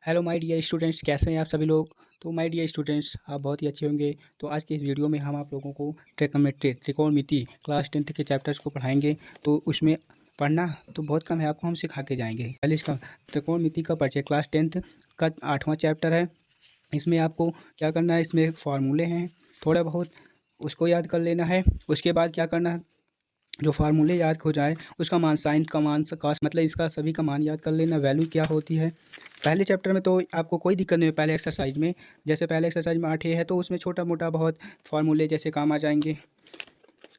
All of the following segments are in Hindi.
हेलो माय डियर स्टूडेंट्स, कैसे हैं आप सभी लोग। तो माय डियर स्टूडेंट्स, आप बहुत ही अच्छे होंगे। तो आज के इस वीडियो में हम आप लोगों को ट्रिग्नोमेट्री त्रिकोणमिति क्लास 10th के चैप्टर्स को पढ़ाएंगे। तो उसमें पढ़ना तो बहुत कम है, आपको हम सिखा के जाएंगे। पहले इसका त्रिकोणमिति का परिचय क्लास 10th का 8वां चैप्टर है। इसमें आपको क्या करना है, इसमें फार्मूले हैं थोड़ा बहुत, उसको याद कर लेना है। उसके बाद क्या करना है, जो फार्मूले याद हो जाए उसका मान, साइन का मान, कॉस, मतलब इसका सभी का मान याद कर लेना, वैल्यू क्या होती है। पहले चैप्टर में तो आपको कोई दिक्कत नहीं है। पहले एक्सरसाइज में, जैसे पहले एक्सरसाइज में 8 है तो उसमें छोटा मोटा बहुत फार्मूले जैसे काम आ जाएंगे।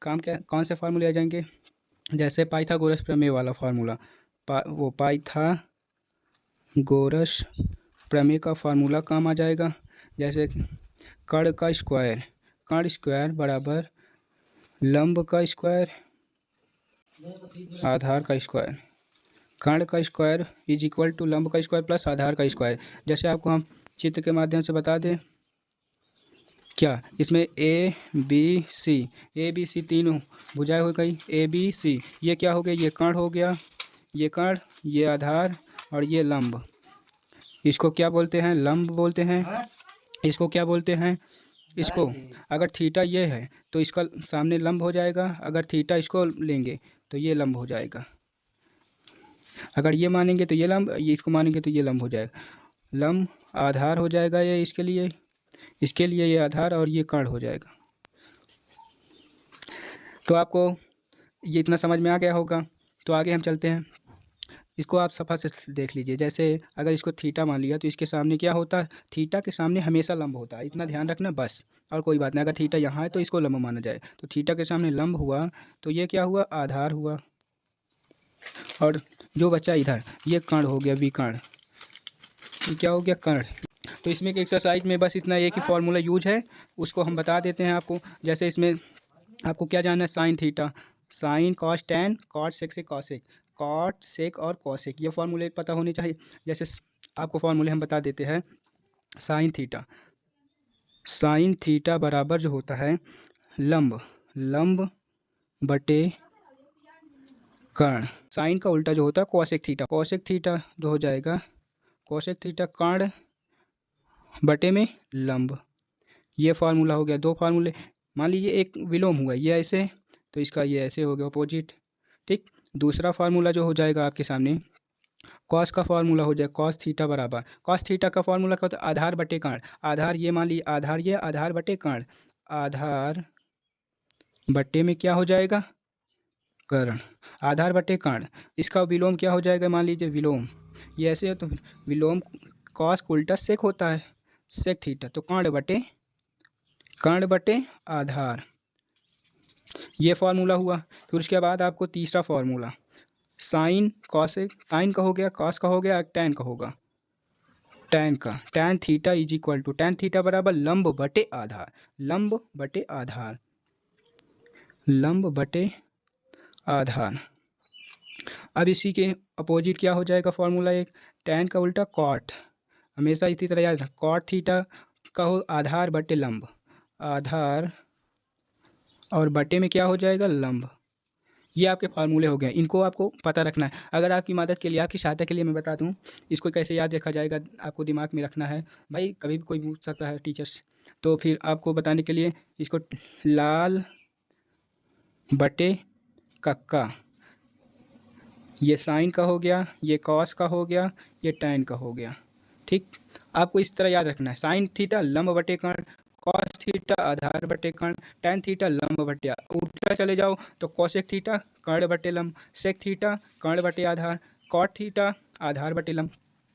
काम क्या, कौन से फार्मूले आ जाएंगे, जैसे पाइथागोरस प्रमेय वाला फार्मूला, वो पाइथागोरस प्रमेय का फार्मूला काम आ जाएगा। जैसे कर्ण का स्क्वायर, कर्ण स्क्वायर बराबर लंब का स्क्वायर आधार का स्क्वायर, कर्ण का स्क्वायर इज इक्वल टू लंब का स्क्वायर प्लस आधार का स्क्वायर। जैसे आपको हम चित्र के माध्यम से बता दें, क्या इसमें ए बी सी तीनों भुजाएं हो गई, ए बी सी, ये क्या हो गया, ये कर्ण हो गया, ये कर्ण, ये आधार और ये लंब। इसको क्या बोलते हैं, लंब बोलते हैं। इसको क्या बोलते हैं, इसको अगर थीटा ये है तो इसका सामने लंब हो जाएगा, अगर थीटा इसको लेंगे तो ये लंब हो जाएगा। अगर ये मानेंगे तो ये लंब, ये इसको मानेंगे तो ये लंब हो जाएगा। लंब आधार हो जाएगा ये, इसके लिए ये आधार और ये कर्ण हो जाएगा। तो आपको ये इतना समझ में आ गया होगा। तो आगे हम चलते हैं, इसको आप सफा से देख लीजिए। जैसे अगर इसको थीटा मान लिया तो इसके सामने क्या होता है, थीटा के सामने हमेशा लंब होता है, इतना ध्यान रखना बस, और कोई बात नहीं। अगर थीटा यहाँ है तो इसको लंब माना जाए, तो थीटा के सामने लंब हुआ तो ये क्या हुआ, आधार हुआ, और जो बचा इधर ये कर्ण हो गया, विकर्ण, ये क्या हो गया, कर्ण। तो इसमें की एक्सरसाइज में बस इतना एक ही फॉर्मूला यूज है, उसको हम बता देते हैं आपको। जैसे इसमें आपको क्या जानना है, sine theta, sine cos tan, cot sec से कॉसेक, कॉट सेक और कॉसेक, ये फार्मूले पता होने चाहिए। जैसे आपको फार्मूले हम बता देते हैं, साइन थीटा बराबर जो होता है लंब बटे कर्ण। साइन का उल्टा जो होता है कॉसेक थीटा जो हो जाएगा कॉसेक थीटा कर्ण बटे में लंब। ये फार्मूला हो गया, दो फार्मूले। मान लीजिए एक विलोम हुआ, ये ऐसे, तो इसका ये ऐसे हो गया अपोजिट, ठीक। दूसरा फार्मूला जो हो जाएगा आपके सामने, कॉस का फार्मूला हो जाएगा, कॉस थीटा बराबर, कॉस थीटा का फार्मूला क्या होता है, आधार बटे कर्ण। आधार ये मान लीजिए, आधार ये, आधार बटे कर्ण, आधार बटे में क्या हो जाएगा, कर्ण, आधार बटे कर्ण। इसका विलोम क्या हो जाएगा, मान लीजिए विलोम, ये ऐसे है तो विलोम कॉस उल्टा सेक होता है, सेक थीटा, तो कर्ण बटे आधार, ये फार्मूला हुआ। फिर उसके बाद आपको तीसरा फार्मूला, साइन कॉसेक, साइन का हो गया, कॉस का हो गया, टैन का होगा, tan theta is equal to, tan theta बराबर लंब बटे आधार, लंब बटे आधार, लंब बटे आधार। अब इसी के अपोजिट क्या हो जाएगा फार्मूला, एक टैन का उल्टा कॉट, हमेशा इसी तरह याद रखना, कॉट थीटा का हो आधार बटे लंब, आधार और बटे में क्या हो जाएगा, लंब। ये आपके फार्मूले हो गए, इनको आपको पता रखना है। अगर आपकी मदद के लिए, आपकी सहायता के लिए मैं बता दूं इसको कैसे याद रखा जाएगा, आपको दिमाग में रखना है भाई, कभी भी कोई पूछ सकता है टीचर्स। तो फिर आपको बताने के लिए, इसको लाल बटे कक्का, ये साइन का हो गया, ये कॉस का हो गया, ये टैन का हो गया, ठीक। आपको इस तरह याद रखना है, साइन थीटा लंब बटे कर्ण, कॉस थीटा आधार बटे कर्ण, टैन थीटा लंब बटे, उल्टा चले जाओ तो कॉसेक थीटा कर्ण बटे लंब, सेक थीटा कर्ण बटे आधार, कॉट थीटा आधार बटे लंब।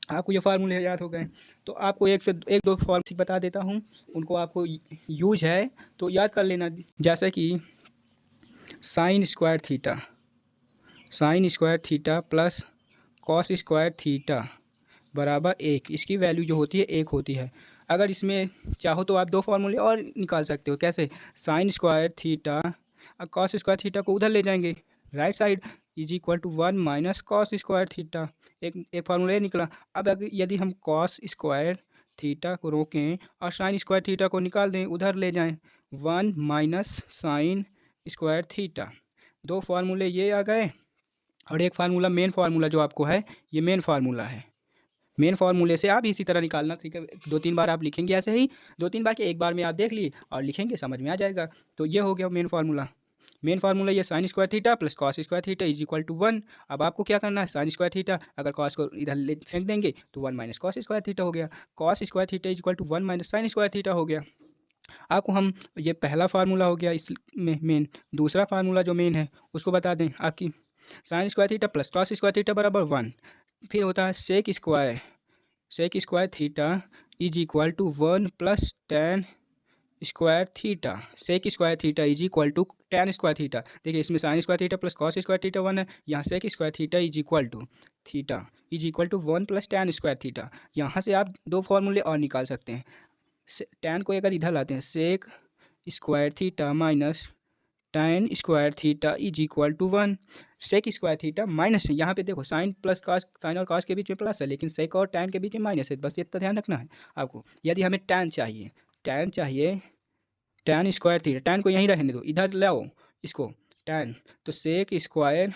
आपको ये फार्मूले याद हो गए। तो आपको एक से एक दो फार्मूले बता देता हूँ, उनको आपको यूज है तो याद कर लेना। जैसे कि sign square theta plus cos square theta बराबर 1, इसकी वैल्यू जो होती है 1 होती है। अगर इसमें चाहो तो आप दो फार्मूले और निकाल सकते हो, कैसे, साइन स्क्वायर थीटा और कॉस स्क्वायर थीटा को उधर ले जाएंगे, right side, is equal to 1 minus cos square theta, एक फार्मूला ये निकला। अब अगर यदि हम कॉस स्क्वायर थीटा को रोकें और साइन स्क्वायर थीटा को निकाल दें, उधर ले जाएं, 1 माइनस साइन स्क्वायर थीटा, दो फार्मूले ये आ गए। और एक फार्मूला, मेन फार्मूला जो आपको है, ये मेन फार्मूला है, मेन फार्मूले से आप इसी तरह निकालना सीखे। 2-3 बार आप लिखेंगे ऐसे ही, 2-3 बार के एक बार में आप देख लिए और लिखेंगे, समझ में आ जाएगा। तो ये हो गया मेन फार्मूला। मेन फार्मूला ये sine square theta plus cos square theta is equal to 1। अब आपको क्या करना है, साइन स्क्वायर थीटा अगर कॉस को इधर ले फेंक देंगे तो 1 माइनस कॉस स्क्वायर थीटा हो गया। Cos square theta is equal to 1 minus sine square theta हो गया। आपको हम ये पहला फार्मूला हो गया इसमें मेन। दूसरा फार्मूला जो मेन है उसको बता दें, आपकी sine square theta plus cos square theta बराबर 1। फिर होता है sec square theta is equal to 1 plus tan square theta. Sec square theta is equal to tan square theta. देखिए इसमें sine square theta plus cos square theta 1 है, यहाँ sec square theta is equal to 1 plus tan square theta. यहाँ से आप दो फार्मूले और निकाल सकते हैं। टेन को अगर इधर लाते हैं, sec square theta minus tan square theta is equal to 1। Sec square theta minus है, यहाँ पे देखो साइन प्लस कॉस, साइन और कॉस के बीच में प्लस है, लेकिन सेक और टेन के बीच में माइनस है, बस इतना ध्यान रखना है आपको। यदि हमें टेन चाहिए, टेन स्क्वायर थीटा, टेन को यहीं रहने दो, इधर लाओ इसको टेन, तो सेक स्क्वायर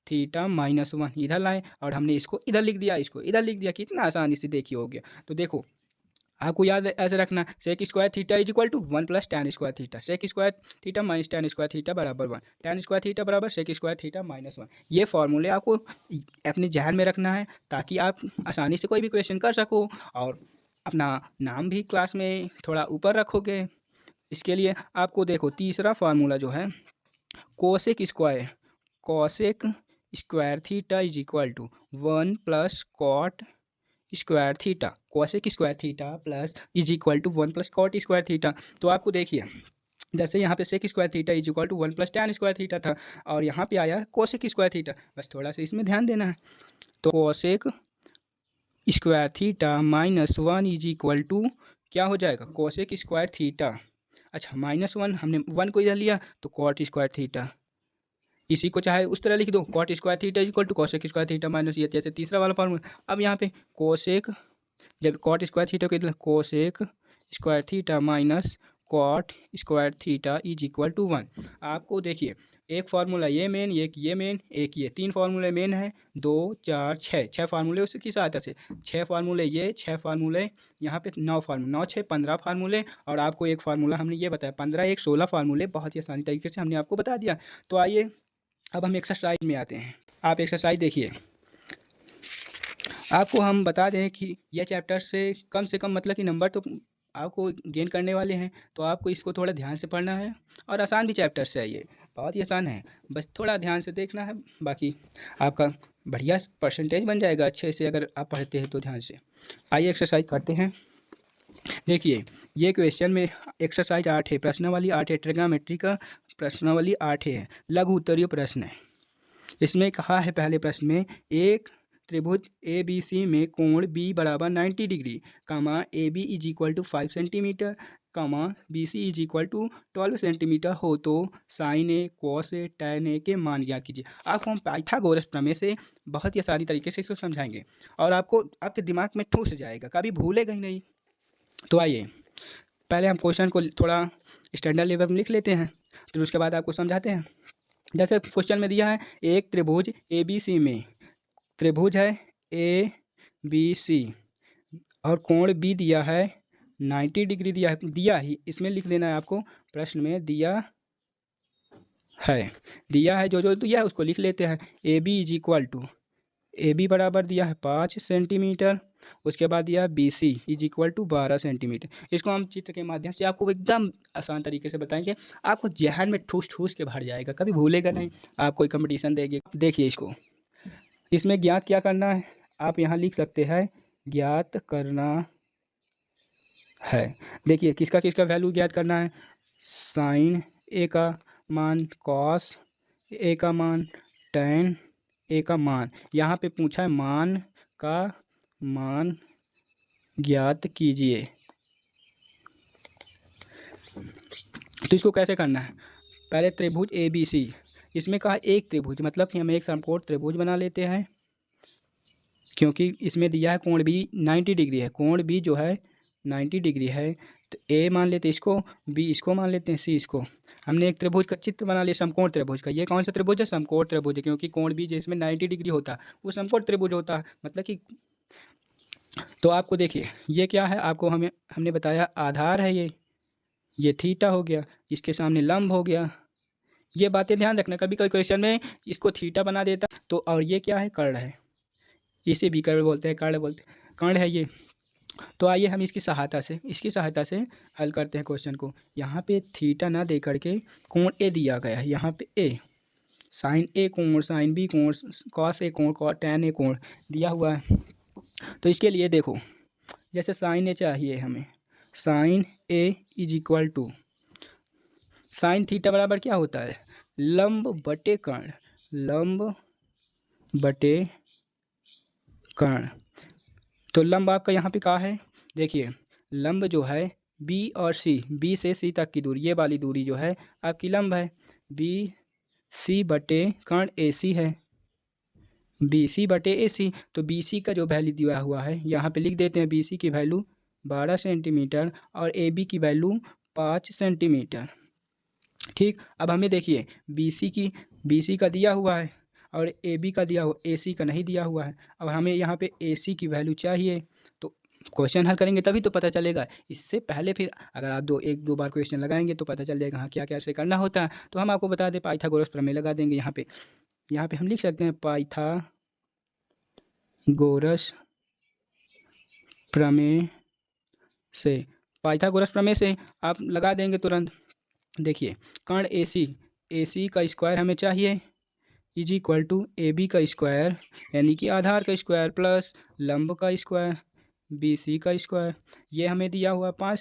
थीटा माइनस 1 इधर लाएं और हमने इसको इधर लिख दिया, इसको इधर लिख दिया। कितना आसानी से देखिए हो गया। तो देखो आपको याद ऐसे रखना, sec square theta is equal to 1 plus tan square theta. Sec square theta minus tan square theta बराबर 1। टेन स्क्वायर थीटा बराबर सेक स्क्वायर थीटा माइनस 1। ये फार्मूले आपको अपने जहन में रखना है ताकि आप आसानी से कोई भी क्वेश्चन कर सको और अपना नाम भी क्लास में थोड़ा ऊपर रखोगे। इसके लिए आपको देखो तीसरा फार्मूला जो है cosec square theta is equal to 1 plus cot square theta. Cosec square theta plus is equal to 1 plus cot square theta. तो आपको देखिए जैसे यहाँ पे sec square theta is equal to 1 plus tan square theta था और यहाँ पे आया कोसेक स्क्वायर थीटा, बस थोड़ा सा इसमें ध्यान देना है। तो cosec square theta minus 1 is equal to क्या हो जाएगा, कोसेक स्क्वायर थीटा। अच्छा माइनस 1, हमने 1 को इधर लिया तो कॉट स्क्वायर थीटा, इसी को चाहे उस तरह लिख दो, cot square theta equal to cosec square theta minus ये, जैसे तीसरा वाला फॉर्मूला। अब यहाँ पे कोसेक, जब कॉट स्क्वायर थीटा को इधर cosec square theta minus cot square theta is equal to 1। आपको देखिए एक फार्मूला ये मेन, एक ये मेन, एक ये, 3 फार्मूले मेन है, 2 4 6 फार्मूले उसकी सहायता से 6 फार्मूले ये, 6 फार्मूले यहाँ पे 9 फार्मूले, 9 6 15 फार्मूले और आपको एक फार्मूला हमने ये बताया 15 1 16 फार्मूले बहुत ही आसानी तरीके से हमने आपको बता दिया। तो आइए अब हम एक्सरसाइज में आते हैं। आप एक्सरसाइज देखिए, आपको हम बता दें कि यह चैप्टर से कम मतलब कि नंबर तो आपको गेन करने वाले हैं, तो आपको इसको थोड़ा ध्यान से पढ़ना है और आसान भी चैप्टर से है, ये बहुत ही आसान है, बस थोड़ा ध्यान से देखना है, बाकी आपका बढ़िया परसेंटेज बन जाएगा अच्छे से अगर आप पढ़ते हैं तो ध्यान से। आइए एक्सरसाइज करते हैं। देखिए ये क्वेश्चन में एक्सरसाइज 8 है, प्रश्नावली 8 है, ट्रिग्नोमेट्री का प्रश्नावली 8 है, लघु उत्तरीय प्रश्न है। इसमें कहा है पहले प्रश्न में एक त्रिभुज ए बी सी में कोण बी बराबर 90 degree, comma A B is equal to 5 centimetre, comma B C is equal to 12 centimetre हो तो sine A cos A tan A के मान ज्ञात कीजिए। आपको हम पाइथागोरस प्रमेय से बहुत ही आसानी तरीके से इसको समझाएंगे और आपको आपके दिमाग में ठूस जाएगा, कभी भूलेगा ही नहीं। तो आइए पहले हम क्वेश्चन को थोड़ा स्टैंडर्ड लेवल में लिख लेते हैं, फिर उसके बाद आपको समझाते हैं। जैसे क्वेश्चन में दिया है एक त्रिभुज ए बी सी में, त्रिभुज है ए बी सी और कोण बी दिया है 90 डिग्री दिया ही इसमें लिख देना है आपको, प्रश्न में दिया है जो दिया है उसको लिख लेते हैं। A B is equal to, A B बराबर दिया है 5 सेंटीमीटर, उसके बाद दिया है B C is equal to 12 centimetre. इसको हम चित्र के माध्यम से आपको एकदम आसान तरीके से बताएंगे, आपको जहन में ठूस के भर जाएगा, कभी भूलेगा नहीं। आप कोई कंपटीशन देंगे, देखिए इसको, इसमें ज्ञात क्या करना है आप यहाँ लिख सकते हैं, ज्ञात करना है। देखिए किसका किसका वैल्यू ज्ञात करना है, साइन ए का मान, कॉस ए का मान, टैन ए का मान। यहाँ पे पूछा है मान ज्ञात कीजिए। तो इसको कैसे करना है, पहले त्रिभुज ए बी सी, इसमें कहा एक त्रिभुज मतलब कि हम एक समकोण त्रिभुज बना लेते हैं, क्योंकि इसमें दिया है कोण बी 90 डिग्री है, कोण बी जो है 90 डिग्री है, तो ए मान लेते हैं इसको, बी इसको मान लेते हैं, सी इसको। हमने एक त्रिभुज का चित्र बना लिया समकोण त्रिभुज का। ये कौन सा त्रिभुज है, समकोण त्रिभुज है, क्योंकि कोण बी जिसमें 90 डिग्री होता है वो समकोण त्रिभुज होता है। मतलब कि तो आपको देखिए ये क्या है, आपको हमने बताया आधार है ये थीटा हो गया, इसके सामने लंब हो गया। ये बातें ध्यान रखना, कभी कभी क्वेश्चन में इसको थीटा बना देता तो। और ये क्या है, कर्ण है, इसे भी कर्ण बोलते हैं, कर्ण बोलते हैं, कर्ण है ये। तो आइए हम इसकी सहायता से हल करते हैं क्वेश्चन को। यहाँ पे थीटा ना दे करके कोण ए दिया गया है, यहाँ पे ए साइन ए कोण, साइन बी कोण, कॉस ए कोण, टैन ए कोण दिया हुआ है। तो इसके लिए देखो, जैसे साइन ए चाहिए हमें, sine A is equal to sine theta बराबर क्या होता है, लंब बटे कर्ण, लंब बटे कर्ण। तो लंब आपका यहाँ पे कहाँ है, देखिए लंब जो है बी और सी, बी से सी तक की दूरी, ये वाली दूरी जो है आपकी लंब है, बी सी बटे कर्ण ए सी है, बी सी बटे ए सी। तो बी सी का जो वैल्यू दिया हुआ है यहाँ पे लिख देते हैं, बी सी की वैल्यू 12 सेंटीमीटर और ए बी की वैल्यू 5 सेंटीमीटर। ठीक, अब हमें देखिए बी सी का दिया हुआ है और ए बी का दिया हुआ, ए सी का नहीं दिया हुआ है। अब हमें यहाँ पे ए सी की वैल्यू चाहिए, तो क्वेश्चन हल करेंगे तभी तो पता चलेगा। इससे पहले फिर अगर आप एक दो बार क्वेश्चन लगाएंगे तो पता चल जाएगा हाँ क्या कैसे करना होता है। तो हम आपको बता दें, पाइथागोरस प्रमेय लगा देंगे यहाँ पे हम लिख सकते हैं पाइथागोरस प्रमेय से आप लगा देंगे तुरंत। देखिए कर्ण ए सी का स्क्वायर हमें चाहिए is equal to A B का स्क्वायर, यानी कि आधार का स्क्वायर प्लस लंब का स्क्वायर बी सी का स्क्वायर। ये हमें दिया हुआ 5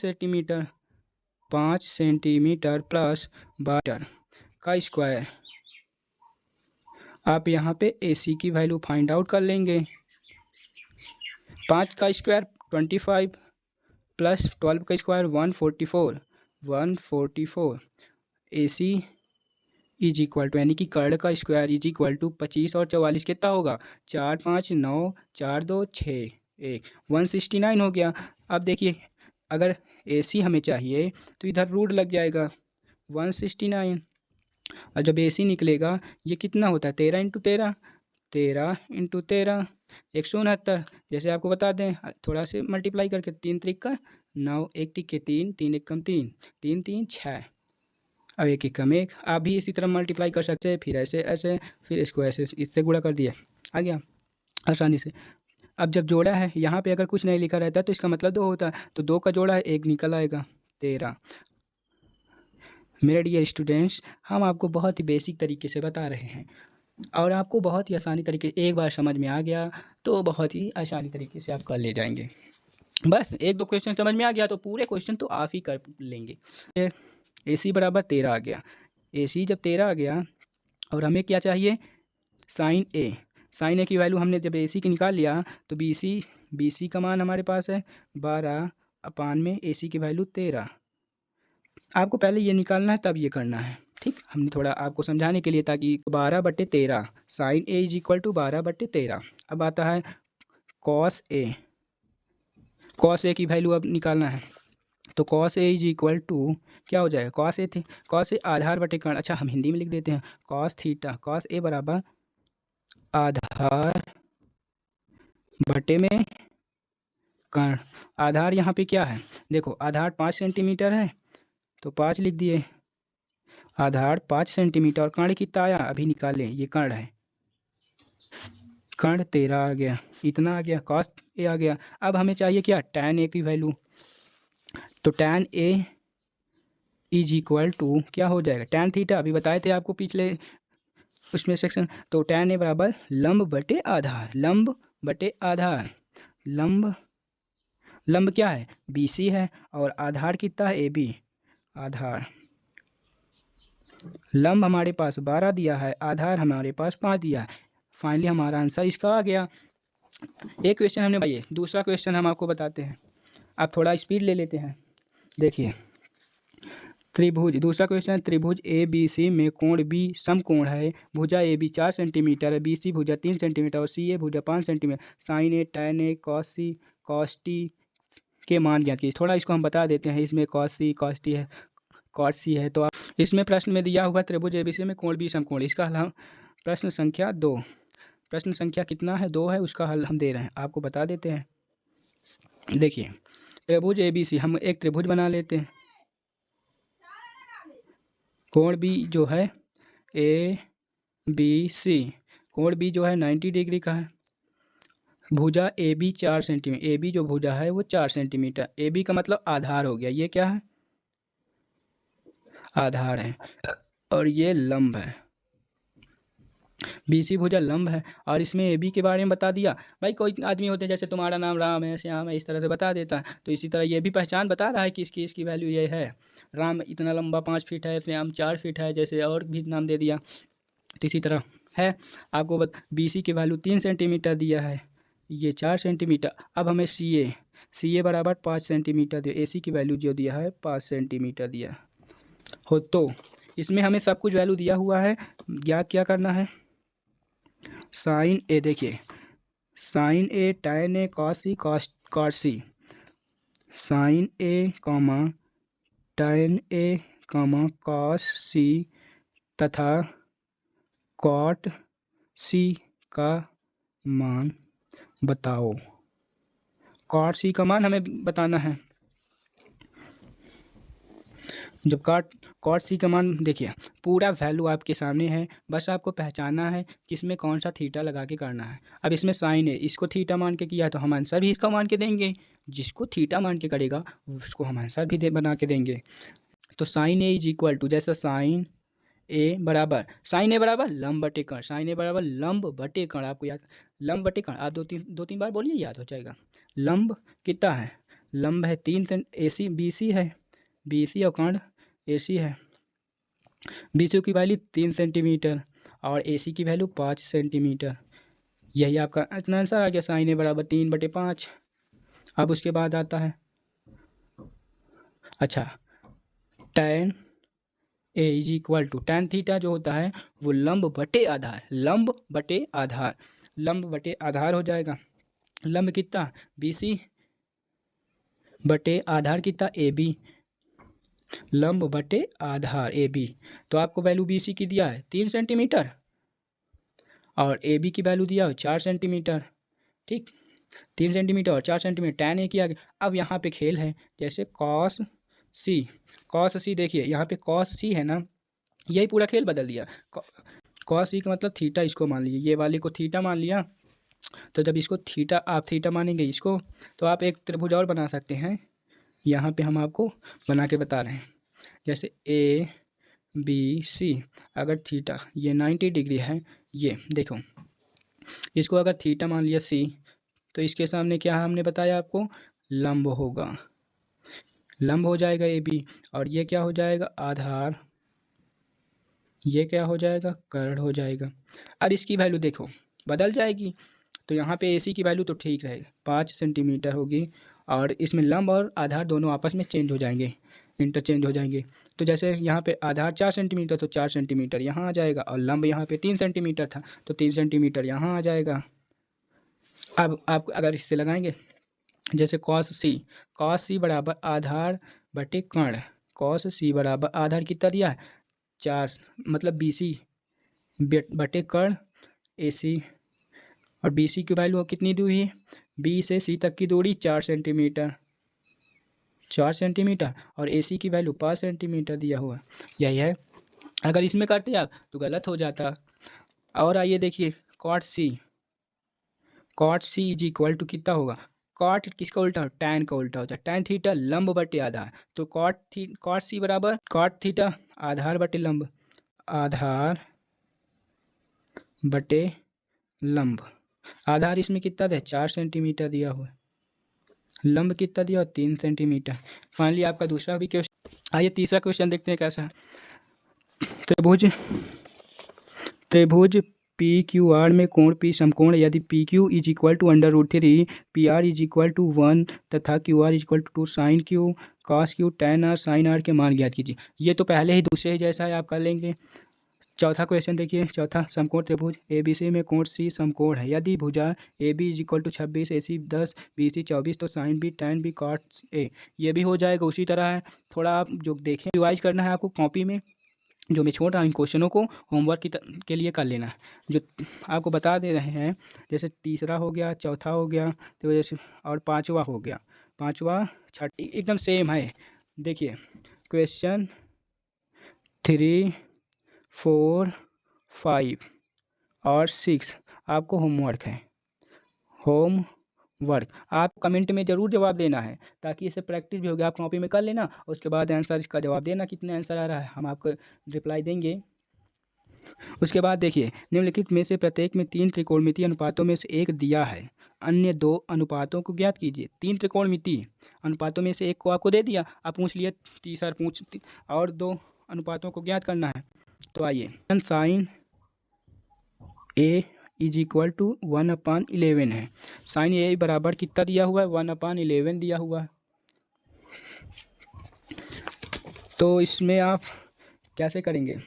सेंटीमीटर प्लस 12 का स्क्वायर। आप यहाँ पे ए सी की वैल्यू फाइंड आउट कर लेंगे, 5 का स्क्वायर 25 प्लस 12 का square 144 A C is equal to, यानी कि कर्ण का स्क्वायर इज इक्वल टू 25 और 44 कितना होगा, 4 5 9 4 2 6 1 169 हो गया। अब देखिए अगर ए सी हमें चाहिए तो इधर रूट लग जाएगा 169, और जब ए सी निकलेगा ये कितना होता है, 13 इंटू 13, 169। जैसे आपको बता दें थोड़ा से मल्टीप्लाई करके, 3 त्रिक का 9, 1 तिक के 3, 3 एक कम 3, 3 3 6, अब एक एक कम एक। आप भी इसी तरह मल्टीप्लाई कर सकते हैं, फिर ऐसे फिर इसको ऐसे इससे गुणा कर दिया, आ गया आसानी से। अब जब जोड़ा है यहाँ पे अगर कुछ नहीं लिखा रहता तो इसका मतलब 2 होता है, तो 2 का जोड़ा है 1 निकल आएगा 13। मेरे डियर स्टूडेंट्स, हम आपको बहुत ही बेसिक तरीके से बता रहे हैं और आपको बहुत ही आसानी तरीके, एक बार समझ में आ गया तो बहुत ही आसानी तरीके से आप कर ले जाएंगे। बस एक दो क्वेश्चन समझ में आ गया तो पूरे क्वेश्चन तो आप ही कर लेंगे। ए सी बराबर 13 आ गया, ए सी जब 13 आ गया और हमें क्या चाहिए, साइन ए की वैल्यू हमने जब ए सी की निकाल लिया तो बी सी का मान हमारे पास है 12 अपान में ए सी की वैल्यू 13। आपको पहले ये निकालना है तब ये करना है, ठीक। हमने थोड़ा आपको समझाने के लिए, ताकि 12/13 sine A is equal to 12/13। अब आता है कॉस ए की वैल्यू अब निकालना है, तो cos A is equal to क्या हो जाएगा, कॉस ए आधार बटे कर्ण। अच्छा हम हिंदी में लिख देते हैं, कॉस ए बराबर आधार बटे में कर्ण। आधार यहाँ पे क्या है, देखो आधार 5 सेंटीमीटर है तो 5 लिख दिए, आधार 5 सेंटीमीटर, और कर्ण कितना आया अभी निकाले, ये कर्ण है, कर्ण 13 आ गया, इतना आ गया, कॉस ए आ गया। अब हमें चाहिए क्या, टैन ए की वैल्यू, तो tan A is equal to क्या हो जाएगा, टैन थीटा अभी बताए थे आपको पिछले उसमें सेक्शन। तो टैन ए बराबर लंब बटे आधार, लंब क्या है बी सी है और आधार कितना है ए बी, आधार लंब हमारे पास 12 दिया है, आधार हमारे पास 5 दिया है। फाइनली हमारा आंसर इसका आ गया। एक क्वेश्चन हमने बताइए, दूसरा क्वेश्चन हम आपको बताते हैं, आप थोड़ा स्पीड ले लेते हैं। देखिए त्रिभुज, दूसरा क्वेश्चन है, त्रिभुज ए बी सी में कोण बी समकोण है, भुजा ए बी 4 सेंटीमीटर है, बी सी भुजा 3 सेंटीमीटर और सी ए भुजा 5 सेंटीमीटर, साइन ए टैन ए कॉस टी के मान ज्ञात कीजिए। थोड़ा इसको हम बता देते हैं, इसमें कॉस सी है, तो आप इसमें प्रश्न में दिया हुआ त्रिभुज ए बी सी में कोण बी समकोण, इसका हल हम प्रश्न संख्या 2, प्रश्न संख्या कितना है 2 है, उसका हल हम दे रहे हैं, आपको बता देते हैं। देखिए त्रिभुज ABC, हम एक त्रिभुज बना लेते हैं। कोण बी जो है ABC, कोण बी जो है 90 डिग्री का है। भुजा AB 4 सेंटीमीटर, AB जो भुजा है वो 4 सेंटीमीटर, AB का मतलब आधार हो गया, ये क्या है आधार है, और ये लंब है। BC भुजा लंब है, और इसमें AB के बारे में बता दिया। भाई कोई आदमी होते हैं जैसे तुम्हारा नाम राम है, श्याम है, इस तरह से बता देता है, तो इसी तरह ये भी पहचान बता रहा है कि इसकी वैल्यू ये है। राम इतना लंबा 5 फीट है, श्याम 4 फीट है, जैसे और भी नाम दे दिया। तो इसी तरह है आपको BC की वैल्यू 3 सेंटीमीटर दिया है, ये 4 सेंटीमीटर। अब हमें CA बराबर 5 सेंटीमीटर दिया, AC की वैल्यू जो दिया है 5 सेंटीमीटर दिया हो। तो इसमें हमें सब कुछ वैल्यू दिया हुआ है, ज्ञात क्या करना है। साइन A, देखिए sine A tan A cos C cos C, sine A tan A cos C तथा कॉट C का मान बताओ। कॉट C का मान हमें बताना है। जब कॉट C का मान, देखिए पूरा वैल्यू आपके सामने है, बस आपको पहचानना है कि इसमें कौन सा थीटा लगा के करना है। अब इसमें साइन है, इसको थीटा मान के किया तो हम आंसर भी इसका मान के देंगे, जिसको थीटा मान के करेगा उसको हम आंसर भी बना के देंगे। तो sine A is equal to, जैसे साइन A बराबर लंब बटे कर्ण, साइन A बराबर लंब बटे कर्ण, आपको याद लंब बटे कर्ण, आप दो तीन बार बोलिए याद हो जाएगा। लंब कितना है, लंब है 3 AC BC है, BC और कर्ण AC है। BC की वैल्यू 3 सेंटीमीटर और AC की वैल्यू 5 सेंटीमीटर, यही आपका इतना आंसर आ गया। साइन A बराबर 3/5। अब उसके बाद आता है अच्छा tan A is equal to, tan theta जो होता है वो लंब बटे आधार, लंब बटे आधार हो जाएगा। लंब कितना BC बटे आधार कितना AB, लंब बटे आधार AB। तो आपको वैल्यू BC की दिया है 3 सेंटीमीटर और AB की वैल्यू दिया है 4 सेंटीमीटर, ठीक 3 सेंटीमीटर और 4 सेंटीमीटर, टैन A किया गया। अब यहाँ पे खेल है, जैसे कॉस C, देखिए यहाँ पे कॉस C है ना, यही पूरा खेल बदल दिया। कॉस C का मतलब थीटा, इसको मान लीजिए, ये वाले को थीटा मान लिया, तो जब इसको थीटा, आप थीटा मानेंगे इसको, तो आप एक त्रिभुज और बना सकते हैं। यहाँ पे हम आपको बना के बता रहे हैं, जैसे ABC, अगर थीटा ये 90 डिग्री है, ये देखो इसको अगर थीटा मान लिया C, तो इसके सामने क्या हमने बताया आपको, लंब होगा, लंब हो जाएगा AB, और ये क्या हो जाएगा आधार, ये क्या हो जाएगा कर्ण हो जाएगा। अब इसकी वैल्यू देखो बदल जाएगी, तो यहाँ पे AC की वैल्यू तो ठीक रहेगी 5 सेंटीमीटर होगी, और इसमें लंब और आधार दोनों आपस में चेंज हो जाएंगे, इंटरचेंज हो जाएंगे। तो जैसे यहाँ पे आधार 4 सेंटीमीटर, तो 4 सेंटीमीटर यहाँ आ जाएगा, और लंब यहाँ पे 3 सेंटीमीटर था, तो 3 सेंटीमीटर यहाँ आ जाएगा। अब आप अगर इससे लगाएंगे, जैसे कॉस C बराबर आधार बटे कर्ण, कॉस C बराबर आधार कितना दिया है 4, मतलब BC बटे कर्ण AC, और BC की वैल्यू कितनी दी हुई है, B से C तक की दूरी 4 सेंटीमीटर, और AC की वैल्यू 5 सेंटीमीटर दिया हुआ, यही है। अगर इसमें करते आप तो गलत हो जाता। और आइए देखिए cot C is equal to कितना होगा, कॉट किसका उल्टा हो, टैन का उल्टा होता है, टैन थीटा लंब बटे आधार, तो कॉट C बराबर कॉट थीटा आधार बटे लंब, आधार बटे लंब। आधार इसमें कितना दिया 4 सेंटीमीटर दिया हुआ, लंब कितना दिया 3 सेंटीमीटर। फाइनली आपका दूसरा भी क्वेश्चन। आइए तीसरा क्वेश्चन देखते हैं कैसा है। त्रिभुज PQR में कोण P समकोण यदि PQ is equal to √3 PR is equal to 1 तथा QR is equal to 2 sine Q cos Q tan R sin R के मान ज्ञात कीजिए। ये तो पहले ही दूसरे ही जैसा है, आप कर लेंगे। चौथा क्वेश्चन देखिए, चौथा समकोण त्रिभुज ABC में कोण C समकोण है यदि भुजा AB is equal to 26 AC 10 BC 24 तो sine B tan B cos A, ये भी हो जाएगा उसी तरह है। थोड़ा आप जो देखें रिवाइज करना है आपको कॉपी में, जो मैं छोड़ रहा हूँ इन क्वेश्चनों को होमवर्क के लिए कर लेना। जो आपको बता दे रहे हैं, जैसे तीसरा हो गया, चौथा हो गया, तो जैसे और पांचवा हो गया, पांचवा छठ एकदम सेम है। देखिए क्वेश्चन 3, 4, 5 और 6 आपको होमवर्क है। होमवर्क आप कमेंट में ज़रूर जवाब देना है, ताकि इसे प्रैक्टिस भी होगी। आप कॉपी में कर लेना, उसके बाद आंसर इसका जवाब देना, कितने आंसर आ रहा है हम आपको रिप्लाई देंगे। उसके बाद देखिए, निम्नलिखित में से प्रत्येक में 3 त्रिकोणमितीय अनुपातों में से एक दिया है, अन्य 2 अनुपातों को ज्ञात कीजिए। 3 त्रिकोणमितीय अनुपातों में से एक को आपको दे दिया, आप पूछ लिए, तीसरा और 2 अनुपातों को ज्ञात करना है। तो आइए, sine A is equal to 1/11 है। साइन ए बराबर कितना दिया हुआ है, 1/11 दिया हुआ है। तो इसमें आप कैसे करेंगे,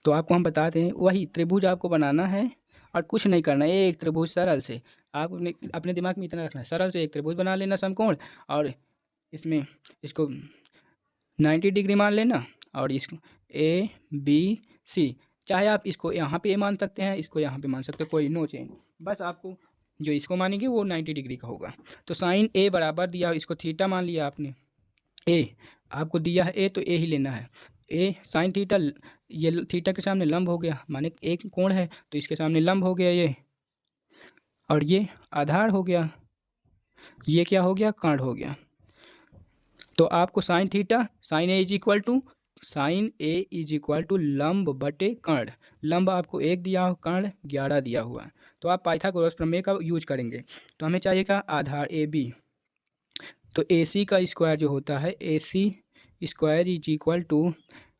तो आपको हम बताते हैं। वही त्रिभुज आपको बनाना है और कुछ नहीं करना है। एक त्रिभुज सरल से, आप अपने दिमाग में इतना रखना है, सरल से एक त्रिभुज बना लेना समकोण, और इसमें इसको 90 डिग्री मान लेना, और इसको ए बी सी, चाहे आप इसको यहाँ पे मान सकते हैं, इसको यहाँ पे मान सकते हैं, कोई नो चेंज। बस आपको जो इसको मानेंगे वो 90 डिग्री का होगा। तो साइन ए बराबर दिया, इसको थीटा मान लिया आपने, ए आपको दिया है ए, तो ए ही लेना है। ए साइन थीटा, ये थीटा के सामने लंब हो गया, माने एक कोण है तो इसके सामने लंब हो गया ये, और ये आधार हो गया, ये क्या हो गया, कर्ण हो गया। तो आपको sine theta, sine A is equal to लंब बटे कर्ण। लंब आपको 1 दिया हो, कर्ण 11 दिया हुआ है। तो आप पाइथागोरस प्रमेय का यूज करेंगे। तो हमें चाहिए क्या, आधार ए बी। तो ए सी का स्क्वायर जो होता है, ए C square is equal to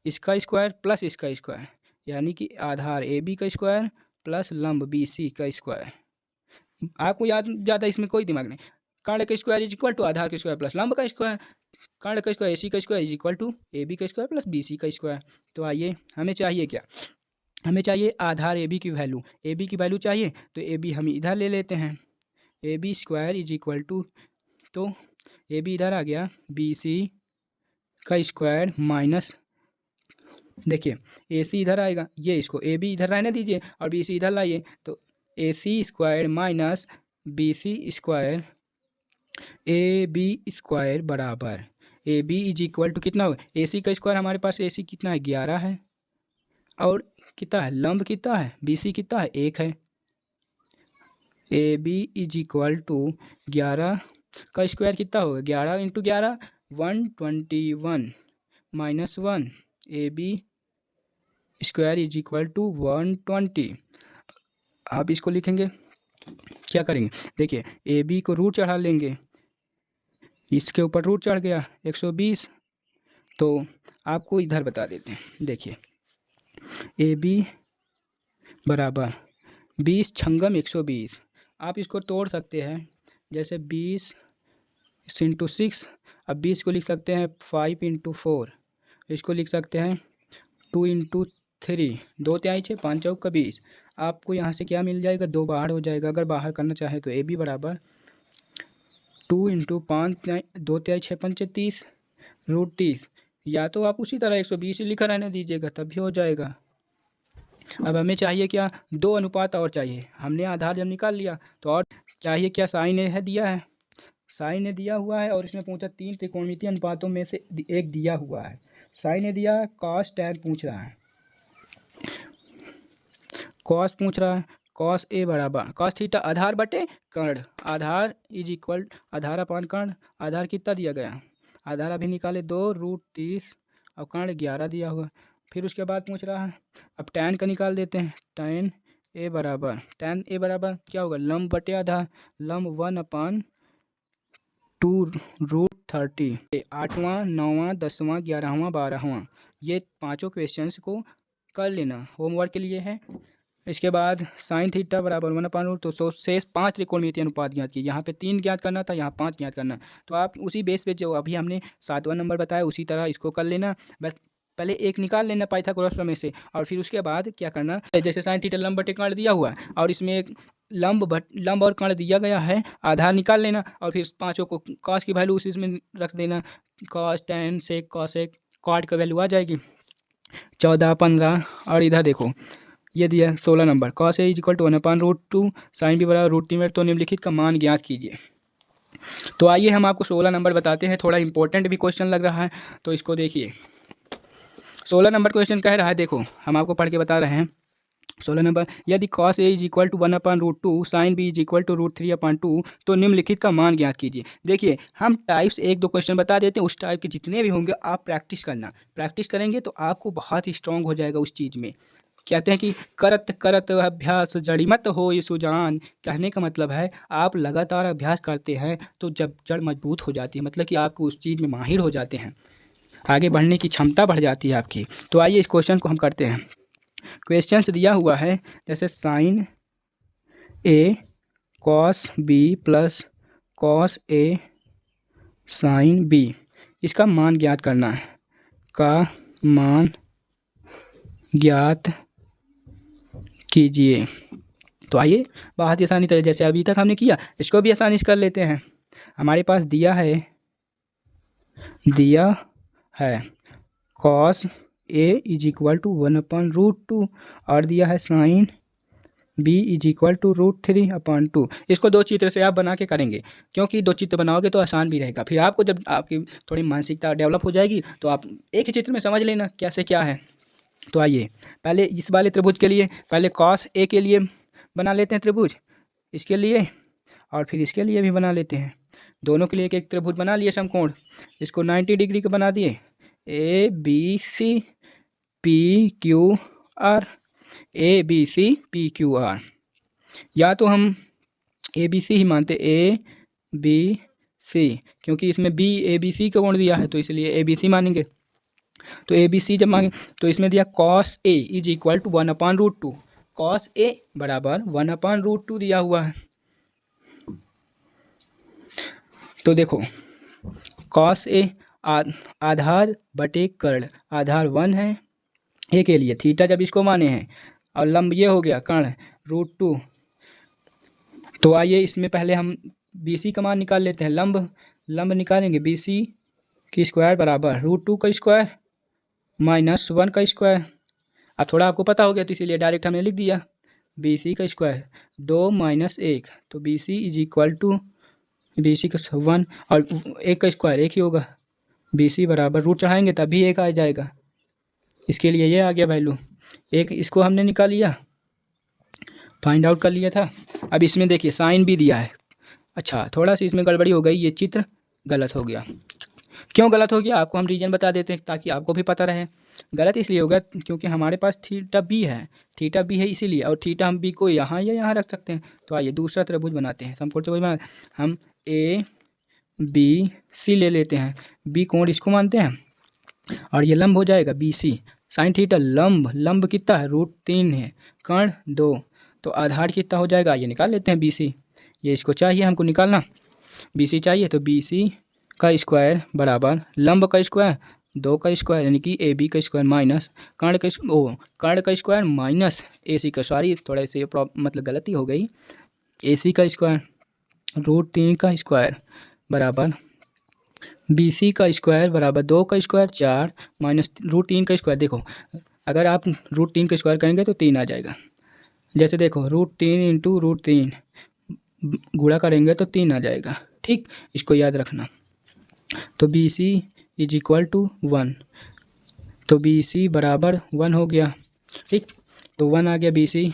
इसका स्क्वायर प्लस इसका स्क्वायर, यानी कि आधार ए बी का स्क्वायर प्लस लंब बी सी का स्क्वायर। आपको याद ज़्यादा इसमें कोई दिमाग नहीं। कर्ण का स्क्वायर इज इक्वल टू आधार का स्क्वायर प्लस लंब का स्क्वायर, कर्ण का स्क्वायर ए सी का square is equal to A B का स्क्वायर प्लस बी सी का स्क्वायर। तो आइए, हमें चाहिए क्या, हमें चाहिए आधार ए बी की वैल्यू। ए बी की वैल्यू चाहिए तो ए बी हम इधर ले लेते हैं, A B square is equal to, तो ए बी इधर आ गया, बी सी का स्क्वायर माइनस, देखिए ए सी इधर आएगा, ये इसको ए बी इधर रहने दीजिए और बी सी इधर लाइए, तो A C square minus B C square, A B square बराबर A B is equal to कितना होगा, ए सी का स्क्वायर हमारे पास ए सी कितना है, 11 है, और कितना है लंब कितना है, बी सी कितना है, 1 है। A B is equal to 11 का स्क्वायर कितना होगा, 11 into 11 121 minus 1, A B square is equal to 120। आप इसको लिखेंगे, क्या करेंगे, देखिए ए बी को रूट चढ़ा लेंगे, इसके ऊपर रूट चढ़ गया 120, तो आपको इधर बता देते हैं। देखिए ए बी बराबर 20 छंगम 120, आप इसको तोड़ सकते हैं, जैसे 20 इंटू 6, अब 20 को लिख सकते हैं 5 इंटू 4, इसको लिख सकते हैं 2 इंटू 3, 2 तिहाई 6, 5 चौक का 20। आपको यहाँ से क्या मिल जाएगा, 2 बाहर हो जाएगा। अगर बाहर करना चाहे तो ए बी बराबर 2 इंटू 5, 2 तिहाई 6 पंचे 30 रूट 30, या तो आप उसी तरह 120 लिखा रहने दीजिएगा, तब भी हो जाएगा। अब हमें चाहिए क्या, 2 अनुपात और चाहिए। हमने आधार जब निकाल लिया, तो और चाहिए क्या, साइन ए है दिया है, साइन ए दिया हुआ है, और इसने पूछा 3 त्रिकोणमितीय अनुपातों में से एक दिया हुआ है। साइन ए दिया है, कॉस टैन पूछ रहा है, कॉस पूछ रहा है, कॉस ए बराबर कॉस थीटा आधार बटे कर्ण, आधार इज इक्वल आधार अपान कर्ण, आधार कितना दिया गया, आधार अभी निकाले 2 रूट 30 और कर्ण 11 दिया हुआ। फिर उसके बाद पूछ रहा है, अब टैन का निकाल देते हैं, टैन ए बराबर क्या होगा, लंब बटे आधार, लंब 1/2 रूट 30, 8वां 9वां 10वां 11वां 12वां, ये पाँचों क्वेश्चंस को कर लेना, होमवर्क के लिए है। इसके बाद साइन थीटा बराबर 1/√, तो शेष 5 त्रिकोणमितीय अनुपात ज्ञात किए। यहाँ पे 3 ज्ञात करना था, यहाँ 5 ज्ञात करना। तो आप उसी बेस पे जो अभी हमने 7वां नंबर बताया उसी तरह इसको कर लेना। बस पहले एक निकाल लेना पाइथागोरस प्रमेय से, और फिर उसके बाद क्या करना, जैसे साइन थीटा लंब बटे कर्ण दिया हुआ है और इसमें एक लंब और कर्ण दिया गया है, आधार निकाल लेना और फिर पाँचों को कॉस की वैल्यू उसी में रख देना, cos tan sec cosec cot का वैल्यू आ जाएगी। 14, 15 और इधर देखो ये दिया 16 number. Cos A is equal to 1/√2 sine B बराबर √3 तो निम्नलिखित का मान ज्ञात कीजिए। तो आइए हम आपको 16 नंबर बताते हैं, थोड़ा इंपॉर्टेंट भी क्वेश्चन लग रहा है तो इसको देखिए। 16 नंबर क्वेश्चन कह रहा है, देखो हम आपको पढ़ के बता रहे हैं। 16 नंबर, यदि cos A is equal to 1/√2 sine B is equal to √3/2 तो निम्नलिखित का मान ज्ञात कीजिए। देखिए हम टाइप्स 1-2 क्वेश्चन बता देते हैं, उस टाइप के जितने भी होंगे आप प्रैक्टिस करना। प्रैक्टिस करेंगे तो आपको बहुत ही स्ट्रांग हो जाएगा उस चीज़ में। कहते हैं कि करत करत अभ्यास जड़िमत हो ये सुजान। कहने का मतलब है आप लगातार अभ्यास करते हैं तो जब जड़ मजबूत हो जाती है, मतलब कि आप उस चीज़ में माहिर हो जाते हैं, आगे बढ़ने की क्षमता बढ़ जाती है आपकी। तो आइए इस क्वेश्चन को हम करते हैं। क्वेश्चन से दिया हुआ है जैसे sign A cos B plus cos A sine B, इसका मान ज्ञात करना है। का मान ज्ञात कीजिए। तो आइए बहुत ही आसानी तरह जैसे अभी तक हमने किया इसको भी आसानी से कर लेते हैं। हमारे पास दिया है cos A is equal to 1/√2 और दिया है sine B is equal to √3/2। इसको दो चित्र से आप बना के करेंगे, क्योंकि दो चित्र बनाओगे तो आसान भी रहेगा। फिर आपको जब आपकी थोड़ी मानसिकता डेवलप हो जाएगी तो आप एक ही चित्र में समझ लेना कैसे क्या है। तो आइए पहले इस वाले त्रिभुज के लिए पहले कॉस ए के लिए बना लेते हैं त्रिभुज, इसके लिए और फिर इसके लिए भी बना लेते हैं। दोनों के लिए एक एक त्रिभुज बना लिए समकोण, इसको 90 डिग्री का बना दिए। A B C P Q R, A B C P Q R, या तो हम ए बी सी ही मानते, ए बी सी, क्योंकि इसमें बी ए बी सी का कोण दिया है तो इसलिए ए बी सी मानेंगे। तो ए बी सी जब मांगे तो इसमें दिया cos A is equal to 1/√2, cos A बराबर 1/√2 दिया हुआ है। तो देखो कॉस ए आधार बटे कर्ण, आधार 1 है ए के लिए, थीटा जब इसको माने हैं और लंब ये हो गया कर्ण √2। तो आइए इसमें पहले हम बी सी का मान निकाल लेते हैं। लंब निकालेंगे बी सी की स्क्वायर बराबर √2 का स्क्वायर माइनस 1 का स्क्वायर। अब थोड़ा आपको पता हो गया तो इसीलिए डायरेक्ट हमने लिख दिया बी सी का स्क्वायर 2 माइनस 1, तो B C is equal to B C का 1 और 1 का स्क्वायर 1 ही होगा। बी सी बराबर रूट चढ़ाएंगे तभी 1 आ जाएगा, इसके लिए ये आ गया वैल्यू 1। इसको हमने निकाल लिया, फाइंड आउट कर लिया था। अब इसमें देखिए साइन भी दिया है। अच्छा थोड़ा सी इसमें गड़बड़ी हो गई, ये चित्र गलत हो गया। क्यों गलत हो गया आपको हम रीजन बता देते हैं ताकि आपको भी पता रहे। गलत इसलिए होगा क्योंकि हमारे पास थीटा बी है इसीलिए, और थीटा हम बी को यहाँ या यहाँ रख सकते हैं। तो आइए दूसरा त्रिभुज बनाते हैं, समकोण त्रिभुज बनाते हैं। हम ए बी सी ले लेते हैं, बी कोण इसको मानते हैं और ये लंब हो जाएगा बी सी साइन थीटा। लंब कितना है √3 है, कर्ण 2, तो आधार कितना हो जाएगा ये निकाल लेते हैं बी सी। ये इसको चाहिए हमको निकालना, बी सी चाहिए, तो बी सी का स्क्वायर बराबर लंब का स्क्वायर 2 का स्क्वायर यानी कि ए बी का स्क्वायर माइनस कर्ण का स्क्वायर माइनस ए सी का, सॉरी थोड़ा से मतलब गलती हो गई, ए सी का स्क्वायर √3 का स्क्वायर बराबर बी सी का स्क्वायर बराबर 2 का स्क्वायर 4 माइनस √3 का स्क्वायर। देखो अगर आप √3 का स्क्वायर करेंगे तो 3 आ जाएगा। जैसे देखो √3 इंटू √3 गुणा करेंगे तो 3 आ जाएगा, ठीक, इसको याद रखना। तो B C is equal to 1, तो बी सी बराबर 1 हो गया, ठीक, तो 1 आ गया बी सी।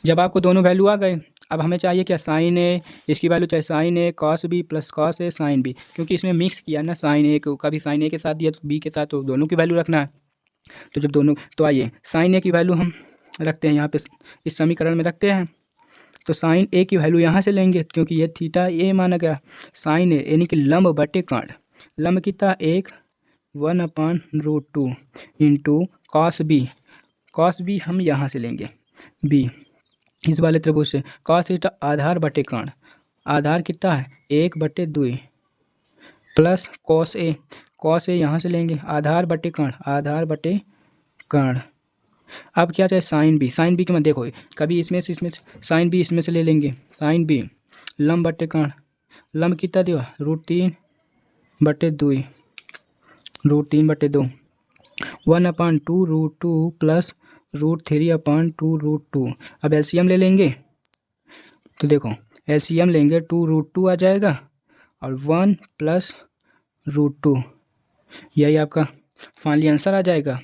जब आपको दोनों वैल्यू आ गए अब हमें चाहिए क्या, साइन ए, इसकी वैल्यू चाहिए sign A cos B plus cos A sine B, क्योंकि इसमें मिक्स किया ना, साइन ए को कभी साइन ए के साथ दिया तो बी के साथ, तो दोनों की वैल्यू रखना है। तो जब दोनों, तो आइए साइन ए की वैल्यू हम रखते हैं यहाँ पे इस समीकरण में रखते हैं। तो साइन ए की वैल्यू यहाँ से लेंगे क्योंकि ये थीटा ए माना गया, साइन ए यानी कि लंब बटे कर्ण, लंब कितना 1 1/√2 इंटू कॉस बी हम यहाँ से लेंगे बी इस वाले त्रिभुज से, कॉस थीटा आधार बटे कर्ण, आधार कितना है 1/2 प्लस कॉस ए यहाँ से लेंगे आधार बटे कर्ण। अब क्या चाहे साइन बी के मैं देखो कभी इसमें से साइन बी इसमें से ले लेंगे, साइन बी लंब बटे कर्ण, लंब कितना दिया √3/2 1/2 प्लस √3/2 अब एलसीएम ले लेंगे तो देखो एलसीएम लेंगे 2√2 आ जाएगा और 1 प्लस √2 यही आपका फाइनली आंसर आ जाएगा।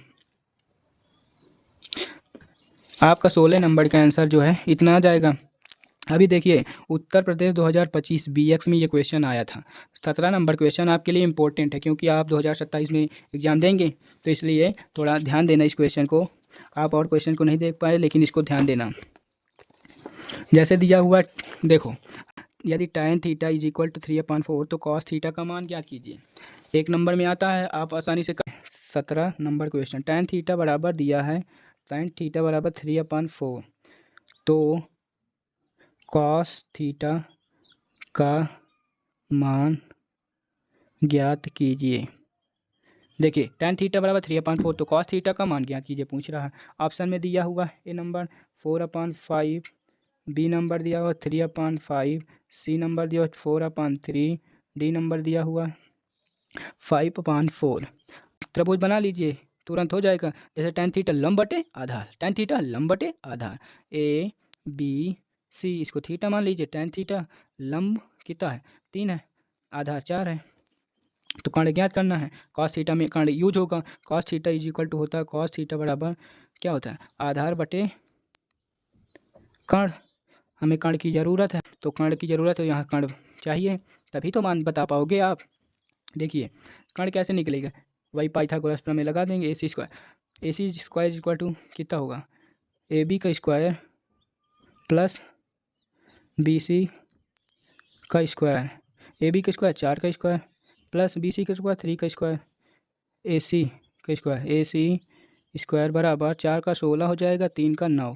आपका 16 नंबर का आंसर जो है इतना आ जाएगा। अभी देखिए उत्तर प्रदेश 2025 बीएक्स में ये क्वेश्चन आया था। 17 नंबर क्वेश्चन आपके लिए इम्पोर्टेंट है क्योंकि आप 2027 में एग्ज़ाम देंगे, तो इसलिए थोड़ा ध्यान देना इस क्वेश्चन को। आप और क्वेश्चन को नहीं देख पाए लेकिन इसको ध्यान देना। जैसे दिया हुआ देखो, यदि tan theta is equal to 3/4 तो cos थीटा का मान ज्ञात कीजिए। एक नंबर में आता है, आप आसानी से 17 नंबर क्वेश्चन tan थीटा बराबर दिया है, tan थीटा बराबर 3/4 तो cos थीटा का मान ज्ञात कीजिए। देखिए tan थीटा बराबर 3/4 तो cos थीटा का मान ज्ञात कीजिए पूछ रहा है। ऑप्शन में दिया हुआ ए नंबर 4/5, बी नंबर दिया हुआ 3/5, सी नंबर दिया हुआ 4/3, डी नंबर दिया हुआ 5/4। त्रिभुज बना लीजिए, तुरंत हो जाएगा। जैसे tan थीटा लंब बटे आधार, tan थीटा लंब बटे आधार, ए बी सी, इसको थीटा मान लीजिए। tan थीटा लंब कितना है 3 है, आधार 4 है, तो कर्ण ज्ञात करना है। cos थीटा में कर्ण यूज होगा। cos theta is equal to होता है cos थीटा बराबर क्या होता है आधार बटे कर्ण। हमें कर्ण की ज़रूरत है, तो कर्ण की ज़रूरत है, यहाँ कर्ण चाहिए तभी तो मान बता पाओगे आप। देखिए कर्ण कैसे निकलेगा, वही पाइथागोरस प्रमेय लगा देंगे। ए सी स्क्वायर इक्वल टू कितना होगा ए बी का स्क्वायर प्लस बी सी का स्क्वायर, ए बी का स्क्वायर 4 का स्क्वायर प्लस बी सी का स्क्वायर 3 का स्क्वायर, ए सी का स्क्वायर, ए सी स्क्वायर बराबर 4 का 16 हो जाएगा, 3 का 9,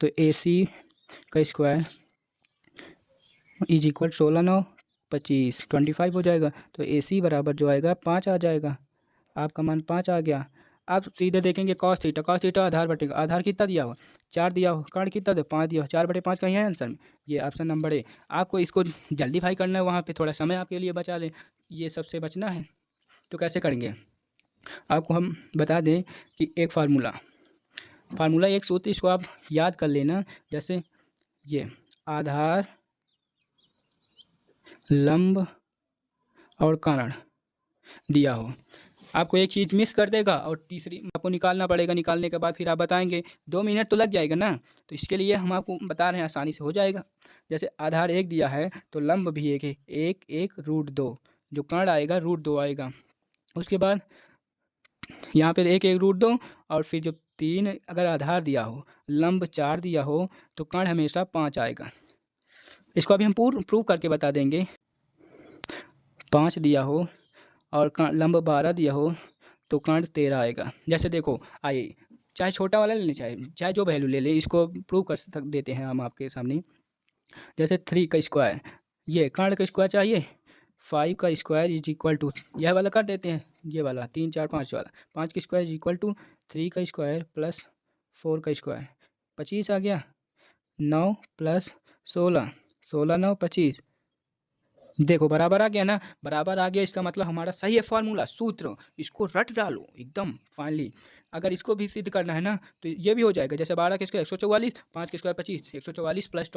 तो ए सी का स्क्वायर इज इक्वल 16 9 25 25 हो जाएगा। तो ए सी बराबर जो आएगा 5 आ जाएगा। आपका मान 5 आ गया। आप सीधे देखेंगे cos थीटा आधार बटेगा, आधार कितना दिया हुआ 4 दिया हो, कर्ण कितना दे 5 दिया हो, 4/5 कहीं है आंसर में, ये ऑप्शन नंबर ए। आपको इसको जल्दी भाई करना है, वहाँ पे थोड़ा समय आपके लिए बचा लें, ये सबसे बचना है। तो कैसे करेंगे आपको हम बता दें कि एक फार्मूला एक सूत्र, इसको आप याद कर लेना। जैसे ये आधार लंब और कर्ण दिया हो, आपको एक चीज़ मिस कर देगा और तीसरी आपको निकालना पड़ेगा। निकालने के बाद फिर आप बताएंगे, 2 मिनट तो लग जाएगा ना, तो इसके लिए हम आपको बता रहे हैं आसानी से हो जाएगा। जैसे आधार 1 दिया है तो लंब भी 1 है, 1 1 √2, जो कर्ण आएगा √2 आएगा। उसके बाद यहाँ पे 1 1 √2 और फिर जो 3 अगर आधार दिया हो, लंब 4 दिया हो तो कर्ण हमेशा 5 आएगा। इसको अभी हम प्रूव करके बता देंगे। 5 दिया हो और लंब 12 दिया हो तो कर्ण 13 आएगा। जैसे देखो आइए, चाहे छोटा वाला ले लें, चाहे जो वैल्यू ले लें, इसको प्रूव कर देते हैं हम आपके सामने। जैसे 3 का स्क्वायर, ये कर्ण का स्क्वायर चाहिए, 5 का स्क्वायर इज इक्वल टू यह वाला कर देते हैं, ये वाला 3 4 5 वाला, 5 का स्क्वायर इज इक्वल टू 3 का स्क्वायर प्लस 4 का स्क्वायर, 25 आ गया। 9 प्लस 16, 16 9 25, देखो बराबर आ गया ना, बराबर आ गया, इसका मतलब हमारा सही है फार्मूला सूत्र, इसको रट डालो एकदम फाइनली। अगर इसको भी सिद्ध करना है ना तो ये भी हो जाएगा। जैसे 12 के स्क्वायर 144, 5 के स्क्वायर 25, 144 प्लस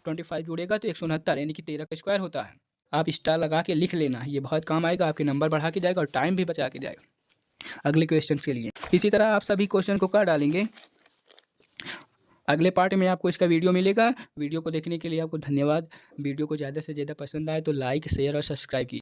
25 जुड़ेगा तो 169, यानी कि 13 का स्क्वायर होता है। आप स्टार लगा के लिख लेना, ये बहुत काम आएगा, आपके नंबर बढ़ा के जाएगा और टाइम भी बचा के जाएगा अगले क्वेश्चन के लिए। इसी तरह आप सभी क्वेश्चन को कर डालेंगे। अगले पार्ट में आपको इसका वीडियो मिलेगा। वीडियो को देखने के लिए आपको धन्यवाद। वीडियो को ज़्यादा से ज़्यादा पसंद आए तो लाइक शेयर और सब्सक्राइब कीजिए।